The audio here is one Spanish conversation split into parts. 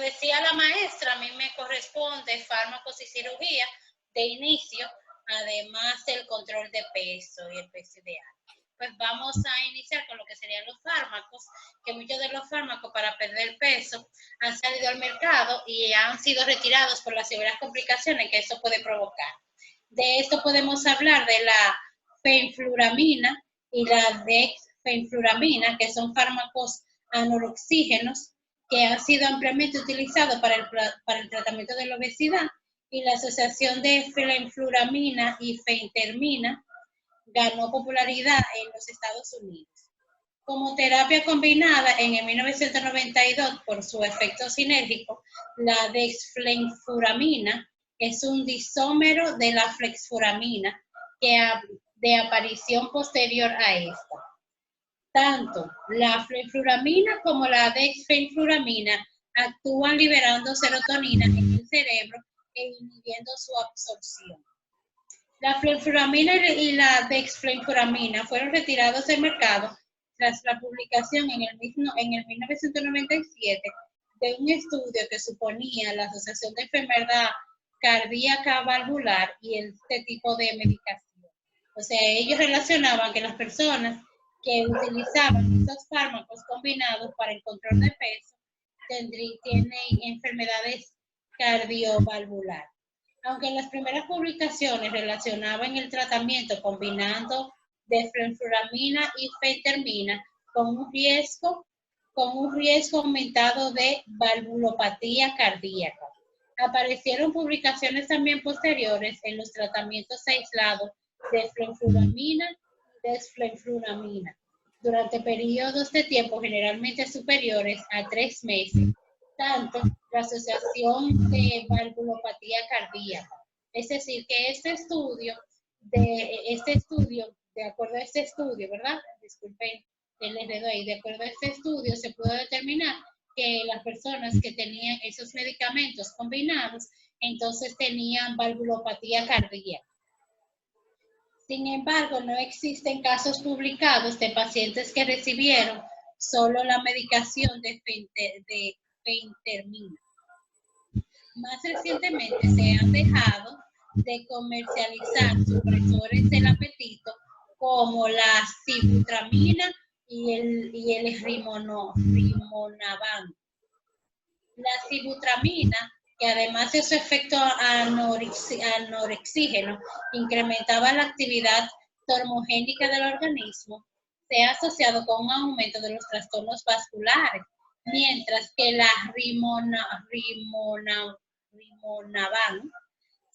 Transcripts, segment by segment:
decía la maestra, a mí me corresponde fármacos y cirugía de inicio, además del control de peso y el peso ideal. Pues vamos a iniciar con lo que serían los fármacos, que muchos de los fármacos para perder peso han salido al mercado y han sido retirados por las severas complicaciones que eso puede provocar. De esto podemos hablar de la fenfluramina y la dexfenfluramina, que son fármacos anoxígenos que han sido ampliamente utilizados para el tratamiento de la obesidad, y la asociación de fenfluramina y fentermina ganó popularidad en los Estados Unidos. Como terapia combinada en el 1992 por su efecto sinérgico, la dexfenfluramina es un disómero de la fenfluramina de aparición posterior a esta. Tanto la fenfluramina como la dexfenfluramina actúan liberando serotonina en el cerebro e inhibiendo su absorción. La fenfluramina y la dexfenfluramina fueron retirados del mercado tras la publicación en el 1997 de un estudio que suponía la asociación de enfermedad cardíaca valvular y este tipo de medicación. O sea, ellos relacionaban que las personas que utilizaban esos fármacos combinados para el control de peso tienen enfermedades cardiovasculares. Aunque en las primeras publicaciones relacionaban el tratamiento combinando dexfenfluramina y fentermina con un riesgo aumentado de valvulopatía cardíaca. Aparecieron publicaciones también posteriores en los tratamientos aislados de fenfluramina y dexfenfluramina durante periodos de tiempo generalmente superiores a 3 meses, tanto la asociación de valvulopatía cardíaca. Es decir, que de acuerdo a este estudio, ¿verdad? Disculpen el enredo ahí, de acuerdo a este estudio se pudo determinar que las personas que tenían esos medicamentos combinados, entonces tenían valvulopatía cardíaca. Sin embargo, no existen casos publicados de pacientes que recibieron solo la medicación de fentermina. Más recientemente se han dejado de comercializar supresores del apetito como la sibutramina y el rimonaban. La sibutramina, que además de su efecto anorexígeno, incrementaba la actividad termogénica del organismo, se ha asociado con un aumento de los trastornos vasculares, mientras que la rimonaban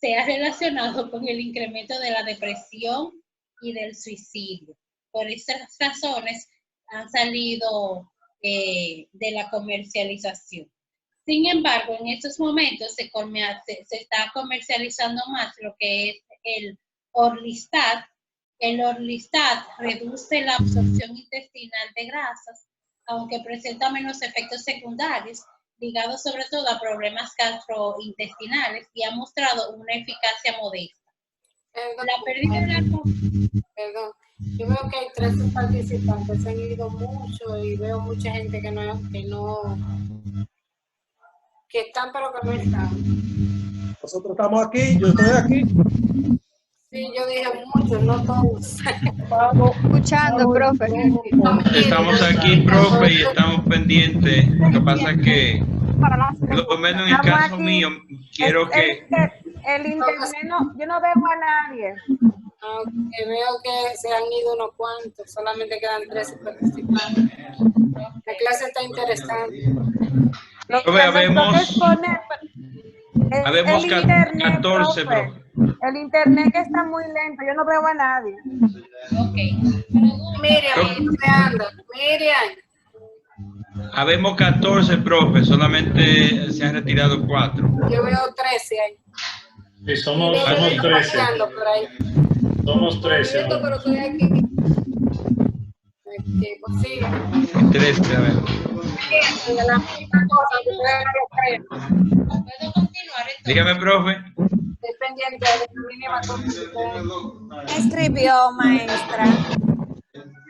se ha relacionado con el incremento de la depresión y del suicidio. Por estas razones han salido de la comercialización. Sin embargo, en estos momentos se está comercializando más lo que es el Orlistat. El Orlistat reduce la absorción intestinal de grasas, aunque presenta menos efectos secundarios, ligados sobre todo a problemas gastrointestinales, y ha mostrado una eficacia modesta. La pérdida de la... Perdón. Yo veo que hay 13 participantes, se han ido mucho y veo mucha gente que están pero que no están. Nosotros estamos aquí, yo estoy aquí. Sí, yo dije muchos, no todos. Escuchando, profe. Estamos aquí, profe, y estamos pendientes. Lo que pasa es que, por lo menos en el caso mío, quiero que... El internet, yo no veo a nadie. Aunque veo que se han ido unos cuantos, solamente quedan 13 participantes. La clase está interesante. Habemos 14, profe. El internet que está muy lento, yo no veo a nadie. Ok. Miriam. Habemos 14, profe, solamente se han retirado 4. Yo veo 13 ahí. Sí, somos 13. Somos 13. Pero estoy aquí. Pues sí. 13, a ver. ¿Puedo continuar entonces? Dígame, profe. Estoy pendiente de la mínima cosa. Escribió, maestra.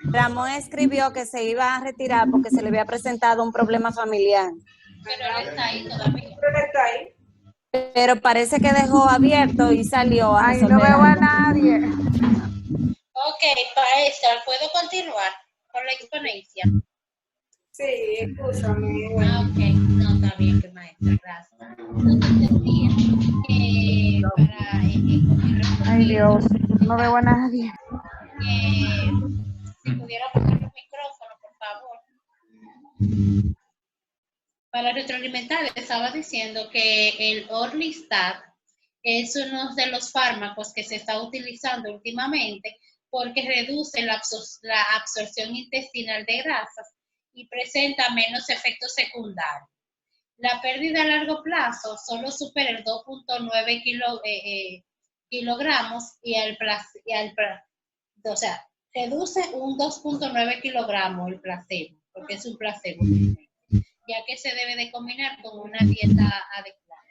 Ramón escribió que se iba a retirar porque se le había presentado un problema familiar. Pero él está ahí todavía. Pero él está ahí. Pero parece que dejó abierto y salió a Ay, no resolver veo a algo. nadie. Ok, maestra, ¿puedo continuar con la exponencia? Sí, escúchame. Ok, no, está bien, pues, maestra, gracias. Entonces decía que para Ay, Dios, no veo a nadie. si pudiera poner los micrófonos, por favor. Para retroalimentar, estaba diciendo que el Orlistat es uno de los fármacos que se está utilizando últimamente porque reduce la absorción intestinal de grasas y presenta menos efectos secundarios. La pérdida a largo plazo solo supera el 2.9 kilogramos o sea, reduce un 2.9 kilogramos el placebo, porque es un placebo, ya que se debe de combinar con una dieta adecuada.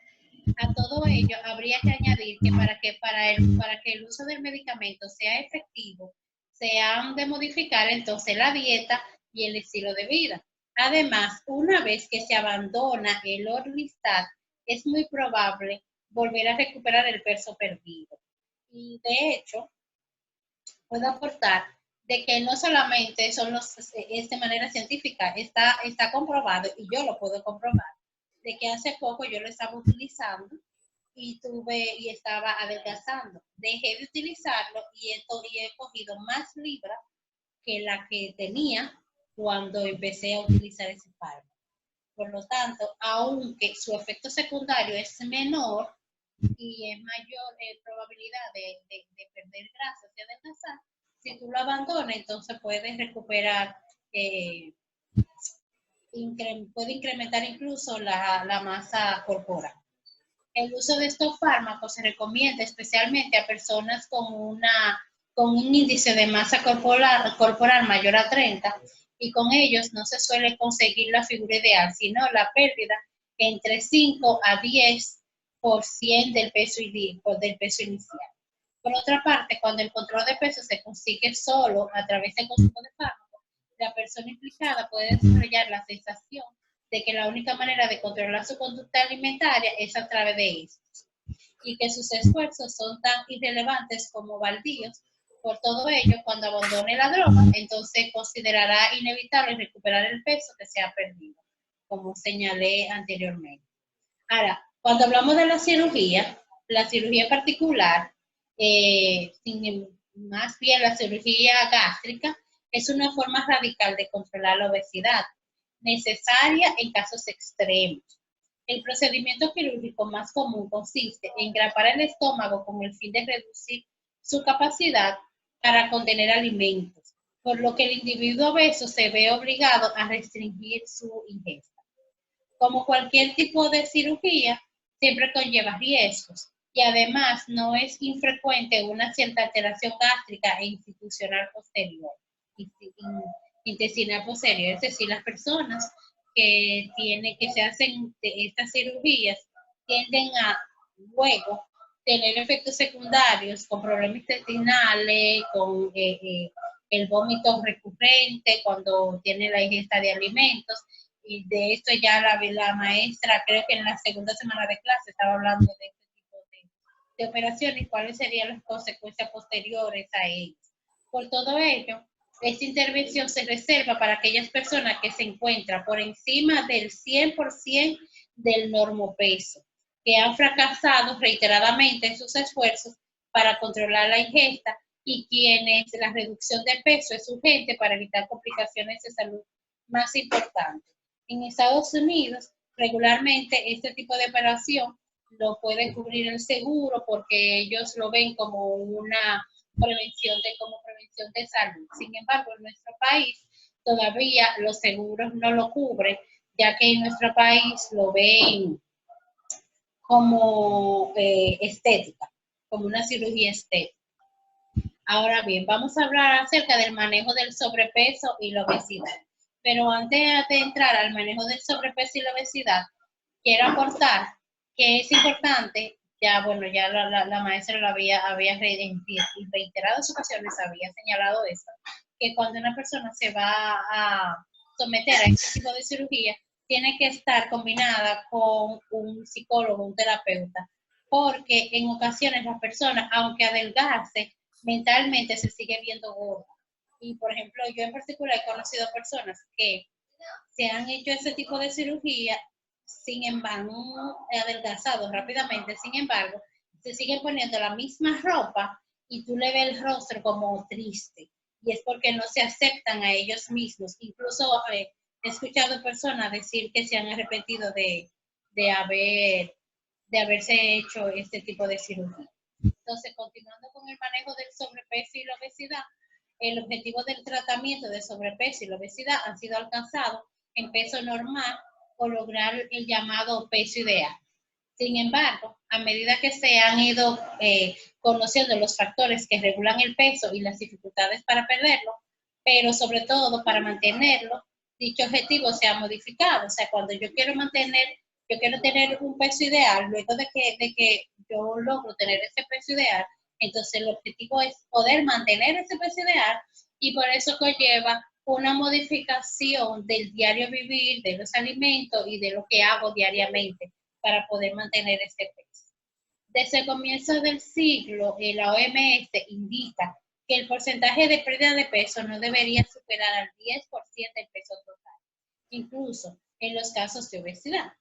A todo ello, habría que añadir que para que el uso del medicamento sea efectivo, se han de modificar entonces la dieta y el estilo de vida. Además, una vez que se abandona el Orlistat, es muy probable volver a recuperar el peso perdido. Y de hecho, puedo aportar de que no solamente son es de manera científica, está comprobado, y yo lo puedo comprobar, de que hace poco yo lo estaba utilizando y estaba adelgazando. Dejé de utilizarlo y he cogido más libras que la que tenía cuando empecé a utilizar ese fármaco. Por lo tanto, aunque su efecto secundario es menor y es mayor probabilidad de perder grasa y adelgazar, si tú lo abandonas, entonces puedes recuperar, puede incrementar incluso la masa corporal. El uso de estos fármacos se recomienda especialmente a personas con un índice de masa corporal mayor a 30, y con ellos no se suele conseguir la figura ideal, sino la pérdida entre 5 a 10% del peso inicial. Por otra parte, cuando el control de peso se consigue solo a través del consumo de fármacos, la persona implicada puede desarrollar la sensación de que la única manera de controlar su conducta alimentaria es a través de estos, y que sus esfuerzos son tan irrelevantes como baldíos. Por todo ello, cuando abandone la droga, entonces considerará inevitable recuperar el peso que se ha perdido, como señalé anteriormente. Ahora, cuando hablamos de la cirugía particular, más bien la cirugía gástrica, es una forma radical de controlar la obesidad, necesaria en casos extremos. El procedimiento quirúrgico más común consiste en grapar el estómago con el fin de reducir su capacidad para contener alimentos, por lo que el individuo obeso se ve obligado a restringir su ingesta. Como cualquier tipo de cirugía, siempre conlleva riesgos, y además no es infrecuente una cierta alteración gástrica e intestinal posterior, es decir, las personas que se hacen estas cirugías tienden a luego tener efectos secundarios con problemas intestinales, con el vómito recurrente cuando tiene la ingesta de alimentos. Y de esto ya la maestra, creo que en la segunda semana de clase estaba hablando de este tipo de operaciones y cuáles serían las consecuencias posteriores a ellas. Por todo ello, esta intervención se reserva para aquellas personas que se encuentran por encima del 100% del normopeso, que han fracasado reiteradamente en sus esfuerzos para controlar la ingesta y quienes la reducción de peso es urgente para evitar complicaciones de salud más importantes. En Estados Unidos, regularmente este tipo de operación lo puede cubrir el seguro porque ellos lo ven como una prevención de salud. Sin embargo, en nuestro país todavía los seguros no lo cubren, ya que en nuestro país lo ven como estética, como una cirugía estética. Ahora bien, vamos a hablar acerca del manejo del sobrepeso y la obesidad. Pero antes de entrar al manejo del sobrepeso y la obesidad, quiero aportar que es importante, ya la maestra lo había en reiteradas ocasiones había señalado esto, que cuando una persona se va a someter a este tipo de cirugía, tiene que estar combinada con un psicólogo, un terapeuta, porque en ocasiones las personas, aunque adelgace, mentalmente se sigue viendo gorda. Y, por ejemplo, yo en particular he conocido personas que se han hecho ese tipo de cirugía, sin embargo, adelgazados rápidamente, sin embargo, se siguen poniendo la misma ropa y tú le ves el rostro como triste. Y es porque no se aceptan a ellos mismos. Incluso he escuchado personas decir que se han arrepentido de haberse hecho este tipo de cirugía. Entonces, continuando con el manejo del sobrepeso y la obesidad, el objetivo del tratamiento de sobrepeso y la obesidad han sido alcanzados en peso normal o lograr el llamado peso ideal. Sin embargo, a medida que se han ido conociendo los factores que regulan el peso y las dificultades para perderlo, pero sobre todo para mantenerlo, dicho objetivo se ha modificado. O sea, cuando yo quiero tener un peso ideal, luego de que yo logro tener ese peso ideal, entonces el objetivo es poder mantener ese peso ideal y por eso conlleva una modificación del diario vivir, de los alimentos y de lo que hago diariamente para poder mantener ese peso. Desde el comienzo del siglo, la OMS indica que el porcentaje de pérdida de peso no debería superar al 10% del peso total, incluso en los casos de obesidad.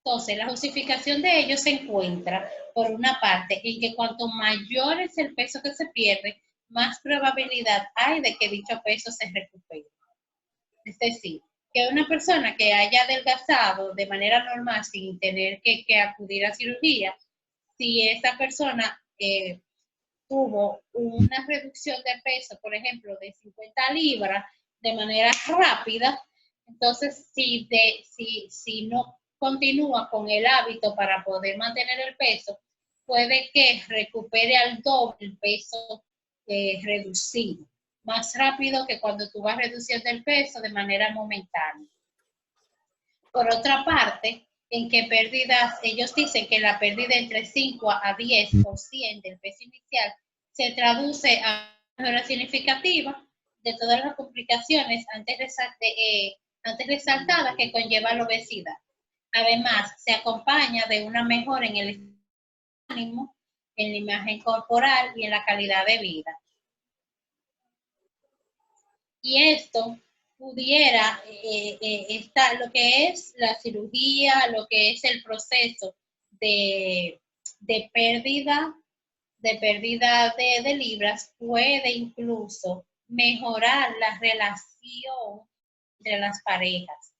Entonces, la justificación de ello se encuentra, por una parte, en que cuanto mayor es el peso que se pierde, más probabilidad hay de que dicho peso se recupere. Es decir, que una persona que haya adelgazado de manera normal sin tener que acudir a cirugía, si esa persona tuvo una reducción de peso, por ejemplo, de 50 libras de manera rápida, entonces si no continúa con el hábito para poder mantener el peso, puede que recupere al doble el peso reducido, más rápido que cuando tú vas reduciendo el peso de manera momentánea. Por otra parte, en que ellos dicen que la pérdida entre 5 a 10% del peso inicial se traduce a una mejora significativa de todas las complicaciones antes resaltadas que conlleva la obesidad. Además, se acompaña de una mejora en el ánimo, en la imagen corporal y en la calidad de vida. Y esto pudiera estar lo que es la cirugía, lo que es el proceso de pérdida de libras, puede incluso mejorar la relación entre las parejas.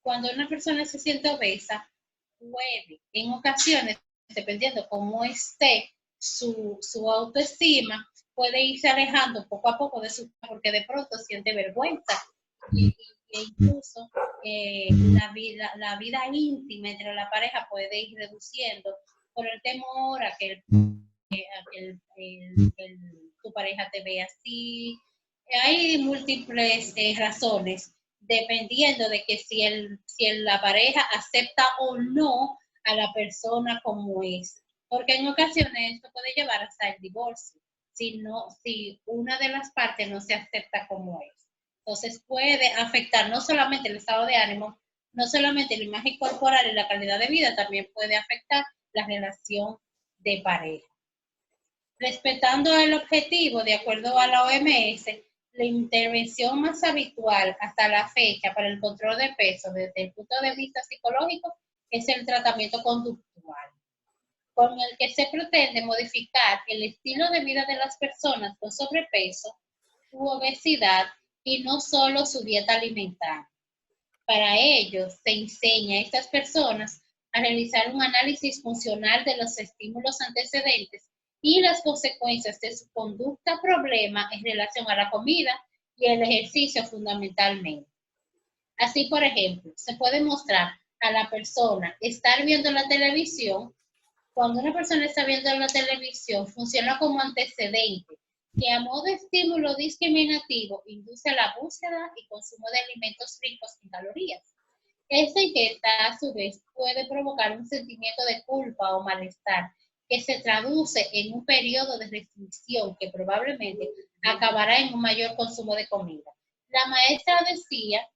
Cuando una persona se siente obesa, puede, en ocasiones, dependiendo cómo esté su autoestima, puede irse alejando poco a poco de su, porque de pronto siente vergüenza e incluso la vida íntima entre la pareja puede ir reduciendo por el temor a que tu pareja te vea así. Hay múltiples razones dependiendo de que si la pareja acepta o no a la persona como es, porque en ocasiones esto puede llevar hasta el divorcio si una de las partes no se acepta como es. Entonces puede afectar no solamente el estado de ánimo, no solamente la imagen corporal y la calidad de vida, también puede afectar la relación de pareja. Respetando el objetivo, de acuerdo a la OMS, la intervención más habitual hasta la fecha para el control de peso desde el punto de vista psicológico es el tratamiento conductual, con el que se pretende modificar el estilo de vida de las personas con sobrepeso u obesidad y no solo su dieta alimentaria. Para ello, se enseña a estas personas a realizar un análisis funcional de los estímulos antecedentes y las consecuencias de su conducta problema en relación a la comida y el ejercicio fundamentalmente. Así, por ejemplo, se puede mostrar a la persona estar viendo la televisión. Cuando una persona está viendo la televisión, funciona como antecedente que a modo de estímulo discriminativo induce a la búsqueda y consumo de alimentos ricos en calorías. Esta ingesta, a su vez, puede provocar un sentimiento de culpa o malestar que se traduce en un periodo de restricción que probablemente acabará en un mayor consumo de comida. La maestra decía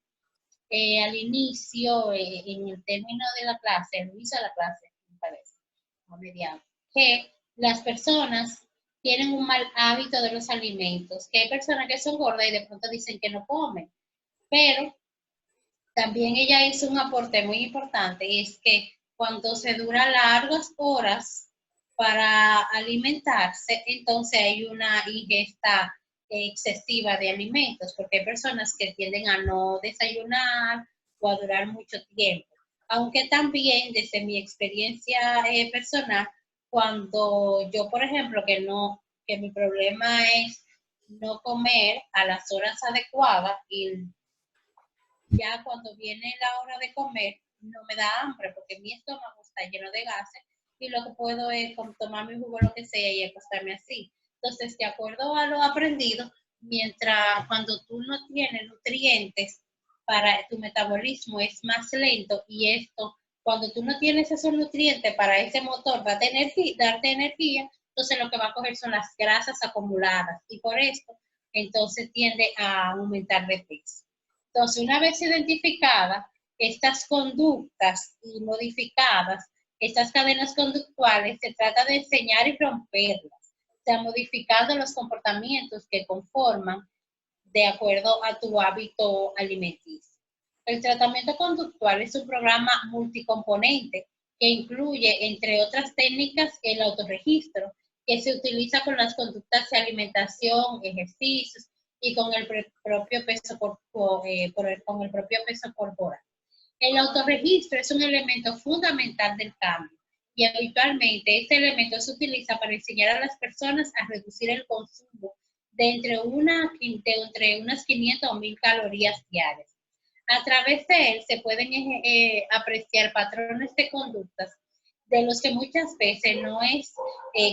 al inicio, en el término de la clase, el inicio de la clase, me parece, a mediados, que las personas tienen un mal hábito de los alimentos, que hay personas que son gordas y de pronto dicen que no comen, pero también ella hizo un aporte muy importante, y es que cuando se dura largas horas para alimentarse, entonces hay una ingesta excesiva de alimentos, porque hay personas que tienden a no desayunar o a durar mucho tiempo. Aunque también, desde mi experiencia personal, cuando yo, por ejemplo, que mi problema es no comer a las horas adecuadas y ya cuando viene la hora de comer no me da hambre porque mi estómago está lleno de gases y lo que puedo es tomar mi jugo, lo que sea, y acostarme así. Entonces, de acuerdo a lo aprendido, cuando tú no tienes nutrientes para tu metabolismo es más lento, y esto, cuando tú no tienes esos nutrientes para ese motor darte energía, entonces lo que va a coger son las grasas acumuladas y por esto entonces tiende a aumentar de peso. Entonces, una vez identificadas estas conductas y modificadas, estas cadenas conductuales, se trata de enseñar y romperlas, o sea, modificando los comportamientos que conforman de acuerdo a tu hábito alimenticio. El tratamiento conductual es un programa multicomponente que incluye, entre otras técnicas, el autorregistro, que se utiliza con las conductas de alimentación, ejercicios y con el propio peso corporal. El autorregistro es un elemento fundamental del cambio y habitualmente este elemento se utiliza para enseñar a las personas a reducir el consumo de entre unas 500 o 1000 calorías diarias. A través de él se pueden apreciar patrones de conductas de los que muchas veces no es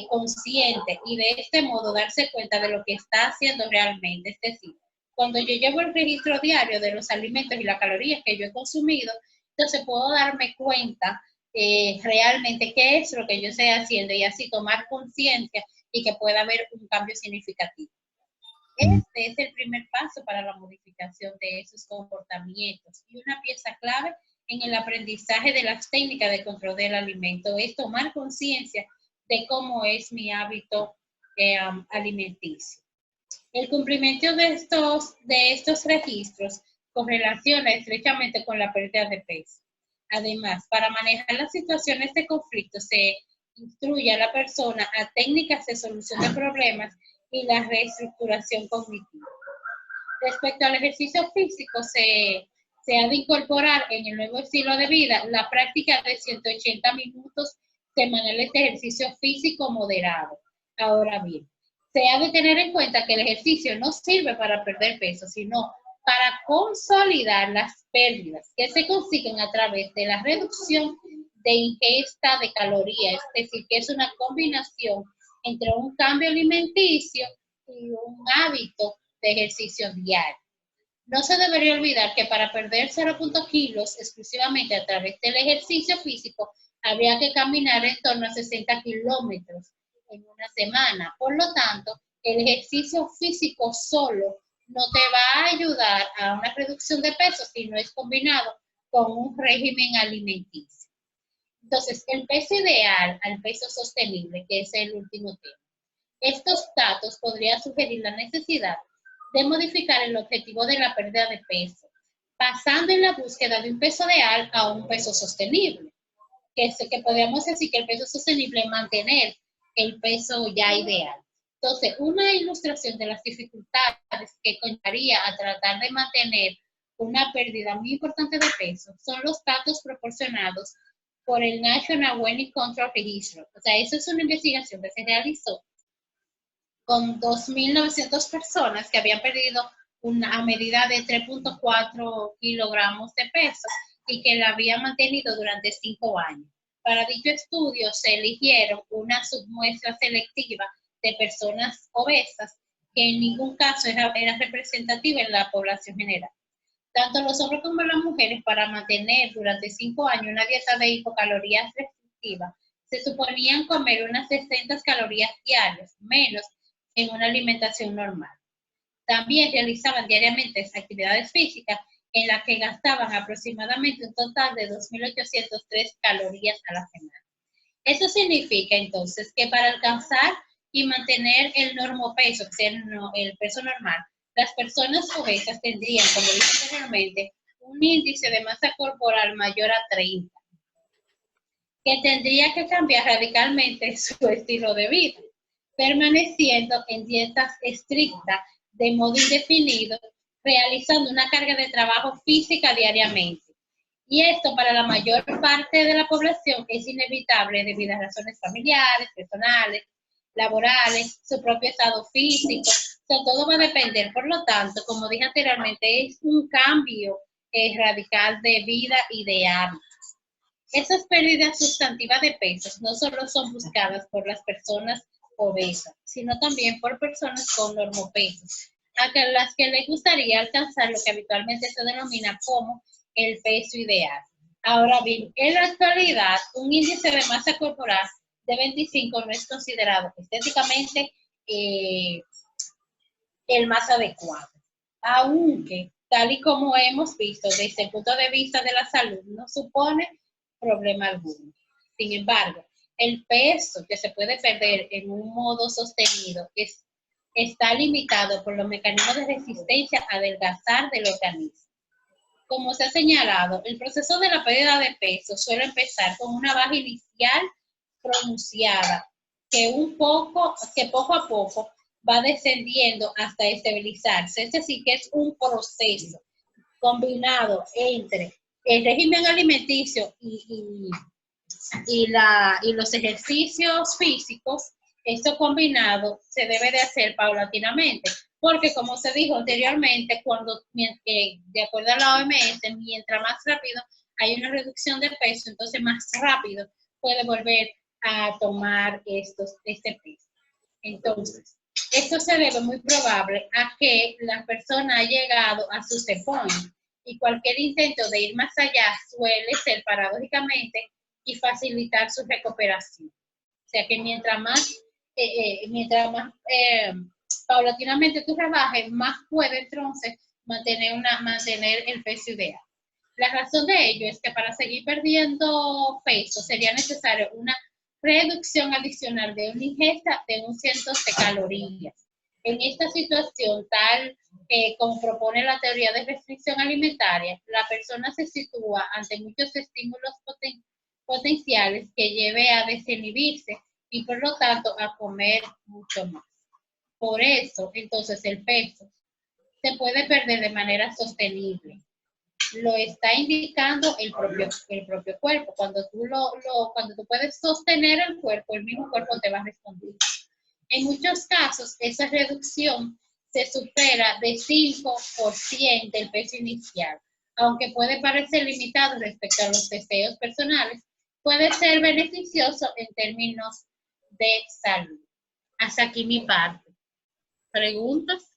consciente, y de este modo darse cuenta de lo que está haciendo realmente. Es decir, cuando yo llevo el registro diario de los alimentos y las calorías que yo he consumido, entonces puedo darme cuenta realmente qué es lo que yo estoy haciendo y así tomar conciencia y que pueda haber un cambio significativo. Este es el primer paso para la modificación de esos comportamientos, y una pieza clave en el aprendizaje de las técnicas de control del alimento es tomar conciencia de cómo es mi hábito alimenticio. El cumplimiento de estos registros correlaciona estrechamente con la pérdida de peso. Además, para manejar las situaciones de conflicto se instruye a la persona a técnicas de solución de problemas y la reestructuración cognitiva. Respecto al ejercicio físico, se ha de incorporar en el nuevo estilo de vida la práctica de 180 minutos semanales de ejercicio físico moderado. Ahora bien, se ha de tener en cuenta que el ejercicio no sirve para perder peso, sino para consolidar las pérdidas que se consiguen a través de la reducción de ingesta de calorías, es decir, que es una combinación entre un cambio alimenticio y un hábito de ejercicio diario. No se debería olvidar que para perder 0.0 kilos exclusivamente a través del ejercicio físico, habría que caminar en torno a 60 kilómetros en una semana. Por lo tanto, el ejercicio físico solo no te va a ayudar a una reducción de peso si no es combinado con un régimen alimenticio. Entonces, el peso ideal al peso sostenible, que es el último tema. Estos datos podrían sugerir la necesidad de modificar el objetivo de la pérdida de peso, pasando en la búsqueda de un peso ideal a un peso sostenible. Que podríamos decir que el peso sostenible es mantener el peso ya ideal. Entonces, una ilustración de las dificultades que conllevaría a tratar de mantener una pérdida muy importante de peso son los datos proporcionados por el National Weight Control Registry. O sea, eso es una investigación que se realizó con 2.900 personas que habían perdido a medida de 3.4 kilogramos de peso y que la habían mantenido durante 5 años. Para dicho estudio se eligieron una submuestra selectiva de personas obesas que en ningún caso era representativa en la población general. Tanto los hombres como las mujeres, para mantener durante 5 años una dieta de hipocalorías restrictiva, se suponían comer unas 600 calorías diarias, menos en una alimentación normal. También realizaban diariamente actividades físicas en la que gastaban aproximadamente un total de 2.803 calorías a la semana. Eso significa entonces que para alcanzar y mantener el normopeso, que sea el peso normal, las personas obesas tendrían, como dije anteriormente, un índice de masa corporal mayor a 30, que tendría que cambiar radicalmente su estilo de vida, permaneciendo en dietas estrictas de modo indefinido, realizando una carga de trabajo física diariamente. Y esto para la mayor parte de la población es inevitable debido a razones familiares, personales, laborales, su propio estado físico. O sea, todo va a depender. Por lo tanto, como dije anteriormente, es un cambio radical de vida y de hábitos. Esas pérdidas sustantivas de pesos no solo son buscadas por las personas obesas, sino también por personas con normopeso, a las que les gustaría alcanzar lo que habitualmente se denomina como el peso ideal. Ahora bien, en la actualidad, un índice de masa corporal de 25 no es considerado estéticamente el más adecuado, aunque, tal y como hemos visto desde el punto de vista de la salud, no supone problema alguno. Sin embargo, el peso que se puede perder en un modo sostenido está limitado por los mecanismos de resistencia a adelgazar del organismo. Como se ha señalado, el proceso de la pérdida de peso suele empezar con una baja inicial pronunciada, que poco a poco va descendiendo hasta estabilizarse. Es decir, que es un proceso combinado entre el régimen alimenticio y los ejercicios físicos. Esto combinado se debe de hacer paulatinamente, porque como se dijo anteriormente, de acuerdo a la OMS, mientras más rápido hay una reducción de peso, entonces más rápido puede volver a tomar este peso. Entonces, esto se debe muy probable a que la persona ha llegado a su set point, y cualquier intento de ir más allá suele ser paradójicamente y facilitar su recuperación. O sea que mientras más paulatinamente tú rebajes, más puede entonces mantener el peso ideal. La razón de ello es que para seguir perdiendo peso sería necesario una reducción adicional de una ingesta de un cientos de calorías. En esta situación, tal como propone la teoría de restricción alimentaria, la persona se sitúa ante muchos estímulos potenciales que lleve a desinhibirse y por lo tanto a comer mucho más. Por eso, entonces, el peso se puede perder de manera sostenible. Lo está indicando el propio cuerpo. Cuando tú puedes sostener el cuerpo, el mismo cuerpo te va a responder. En muchos casos, esa reducción se supera de 5% del peso inicial. Aunque puede parecer limitado respecto a los deseos personales, puede ser beneficioso en términos de salud. Hasta aquí mi parte. ¿Preguntas?